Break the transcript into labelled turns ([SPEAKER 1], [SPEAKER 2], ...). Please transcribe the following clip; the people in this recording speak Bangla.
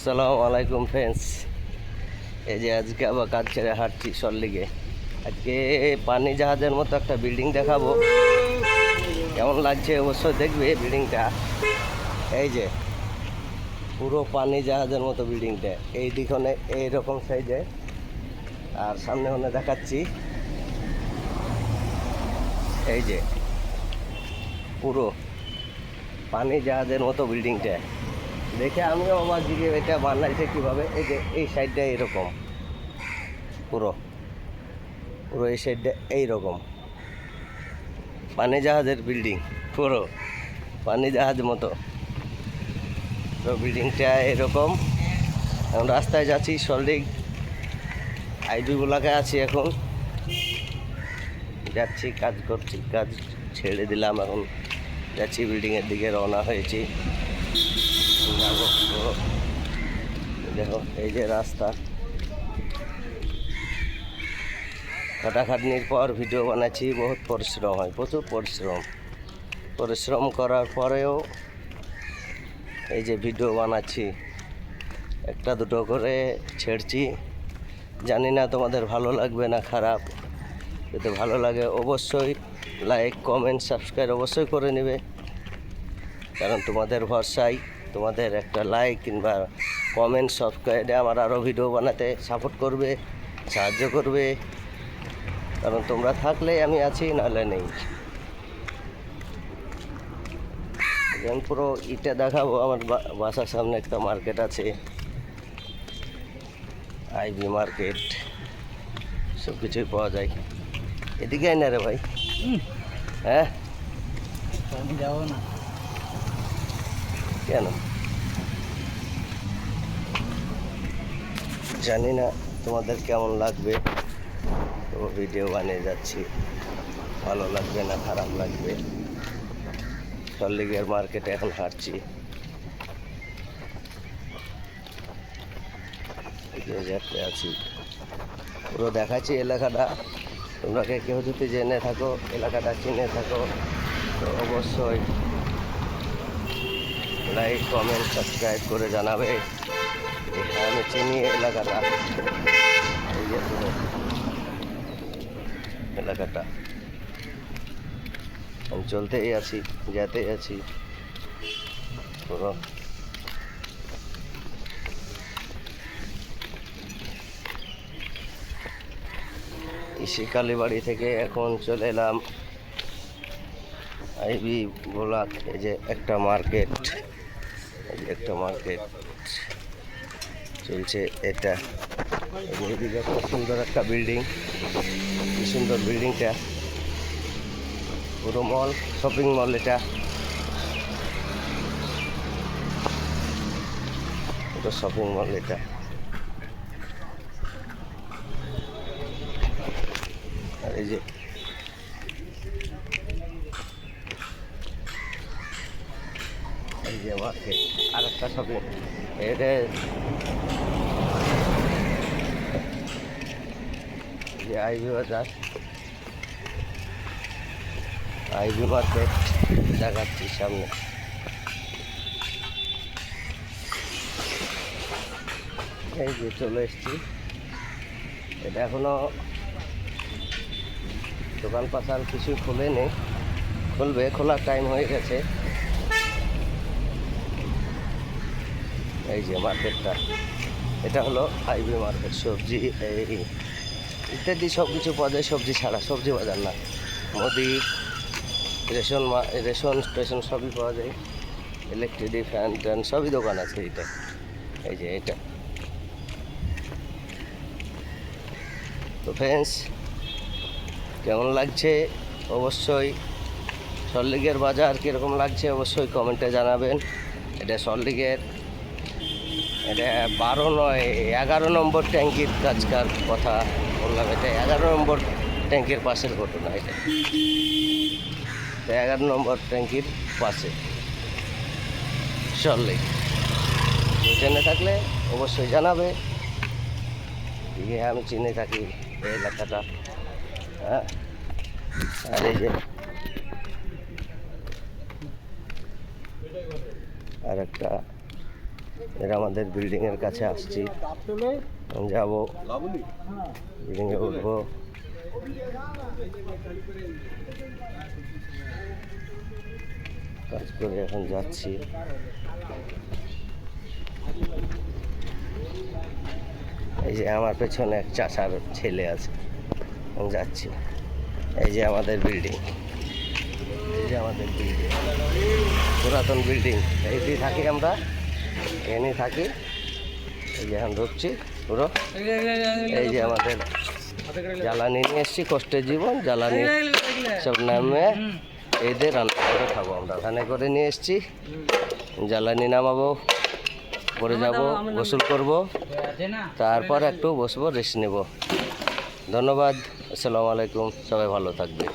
[SPEAKER 1] আসসালামু আলাইকুম ফ্রেন্ডস। এই যে আজকে আবার কাজ ছেড়ে হাঁটছি সল্লিগে। আজকে পানি জাহাজের মতো একটা বিল্ডিং দেখাবো, কেমন লাগছে অবশ্যই দেখবে বিল্ডিংটা। এই যে পুরো পানি জাহাজের মতো বিল্ডিংটা, এই দিকনে এইরকম সাইডে, আর সামনে ওখানে দেখাচ্ছি। এই যে পুরো পানি জাহাজের মতো বিল্ডিংটা দেখে আমিও আমার দিকে এটা বানাইছে কীভাবে। এই যে এই সাইডটা এরকম, পুরো পুরো এই সাইডটা এইরকম পানি জাহাজের বিল্ডিং, পুরো পানি জাহাজ মতো। তো বিল্ডিংটা এরকম। এখন রাস্তায় যাচ্ছি, সল্লিগ আইবিগুলাকে আছি, এখন যাচ্ছি, কাজ করছি, কাজ ছেড়ে দিলাম, এখন যাচ্ছি বিল্ডিংয়ের দিকে, রওনা হয়েছি। দেখো এই যে রাস্তা, খাটাখাটনির পর ভিডিও বানাচ্ছি। বহুত পরিশ্রম হয়, প্রচুর পরিশ্রম করার পরেও এই যে ভিডিও বানাচ্ছি, একটা দুটো করে ছেড়ছি। জানি না তোমাদের ভালো লাগবে না খারাপ। যদি ভালো লাগে অবশ্যই লাইক, কমেন্ট, সাবস্ক্রাইব অবশ্যই করে নেবে, কারণ তোমাদের ভরসায়, তোমাদের একটা লাইক কিংবা কমেন্ট, সাবস্ক্রাইবে আমার আরও ভিডিও বানাতে সাপোর্ট করবে, সাহায্য করবে। কারণ তোমরা থাকলেই আমি আছি, নাহলে নেই। যেমন পুরো ইটা দেখাবো। আমার বাসার সামনে একটা মার্কেট আছে, আইবি মার্কেট, সব কিছুই পাওয়া যায়। এদিকে আয় না রে ভাই। হ্যাঁ,
[SPEAKER 2] আমি যাবো না।
[SPEAKER 1] কেন জানি না তোমাদের কেমন লাগবে, তো ভিডিও বানিয়ে যাচ্ছি। ভালো লাগবে না খারাপ লাগবে। সল্লিগের মার্কেটে এখন হাঁটছি, যাতে আছি, পুরো দেখাচ্ছি এলাকাটা। তোমরা কেউ যদি জেনে থাকো, এলাকাটা চিনে থাকো, তো অবশ্যই লাইক, কমেন্ট, সাবস্ক্রাইব করে জানাবে। হ্যাঁ, আমি চিনি এলাকাটা। এই যে পুরো এলাকাটা, আমি চলতেই আছি, যেতেই আছি পুরো। ইসি কালীবাড়ি থেকে এখন চলে এলাম আইবি ব্লক। এই যে একটা মার্কেট, একটা মার্কেট চলছে। এটা এদিকে একটা সুন্দর একটা বিল্ডিং, কি সুন্দর বিল্ডিংটা, পুরো মল, শপিং মল। এটা পুরো শপিং মল। এটা আর এই যে মার্কেট, আর একটা শপিং। এটা যে আইবি বাজার, আইবি মার্কেট দেখাচ্ছি সামনে। এই যে চলে এসছি। এটা এখনো দোকান পাশার কিছুই খোলেনি, খুলবে, খোলার টাইম হয়ে গেছে। এই যে মার্কেটটা, এটা হলো আইবি মার্কেট। সবজি এই ইত্যাদি সব কিছু পাওয়া যায়, সবজি ছাড়া, সবজি বাজার না, মুদি, রেশন স্টেশন সবই পাওয়া যায়। ইলেকট্রিক, ফ্যান ট্যান সবই দোকান আছে এইটা। এই যে এটা। তো ফ্রেন্ডস, কেমন লাগছে অবশ্যই, সল্লিগের বাজার কীরকম লাগছে অবশ্যই কমেন্টে জানাবেন। এটা সল্লিগের, এটা 12 নয় 11 নম্বর ট্যাঙ্কির কাজকার কথা বললাম। এটা 11 নম্বর ট্যাঙ্কির পাশের ঘটনা। এটা 11 নম্বর ট্যাঙ্কির পাশে সল্লিগ। জেনে থাকলে অবশ্যই জানাবে। আমি চিনে থাকি এই এলাকাটা। হ্যাঁ, আর এই যে আর একটা এর আমাদের বিল্ডিংয়ের কাছে আসছি, যাব বিল্ডিংয়ে উঠবো। কাজ করে এখন যাচ্ছি। এই যে আমার পেছনে এক চাচার ছেলে আছে, আমি যাচ্ছি। এই যে আমাদের বিল্ডিং, এই যে আমাদের বিল্ডিং, পুরাতন বিল্ডিং। এইটি থাকি আমরা, এখানেই থাকি। এই যে এখন ঢুকছি পুরো। এই যে আমাদের জ্বালানি নিয়ে এসছি, কষ্টের জীবন, জ্বালানি সব নামে এদের রান্না করে খাবো আমরা। ওখানে করে নিয়ে এসছি, জ্বালানি নামাবো, পরে যাব, গোসল করব, তারপর একটু বসবো, রেস্ট নেব। ধন্যবাদ, আসসালামু আলাইকুম, সবাই ভালো থাকবে।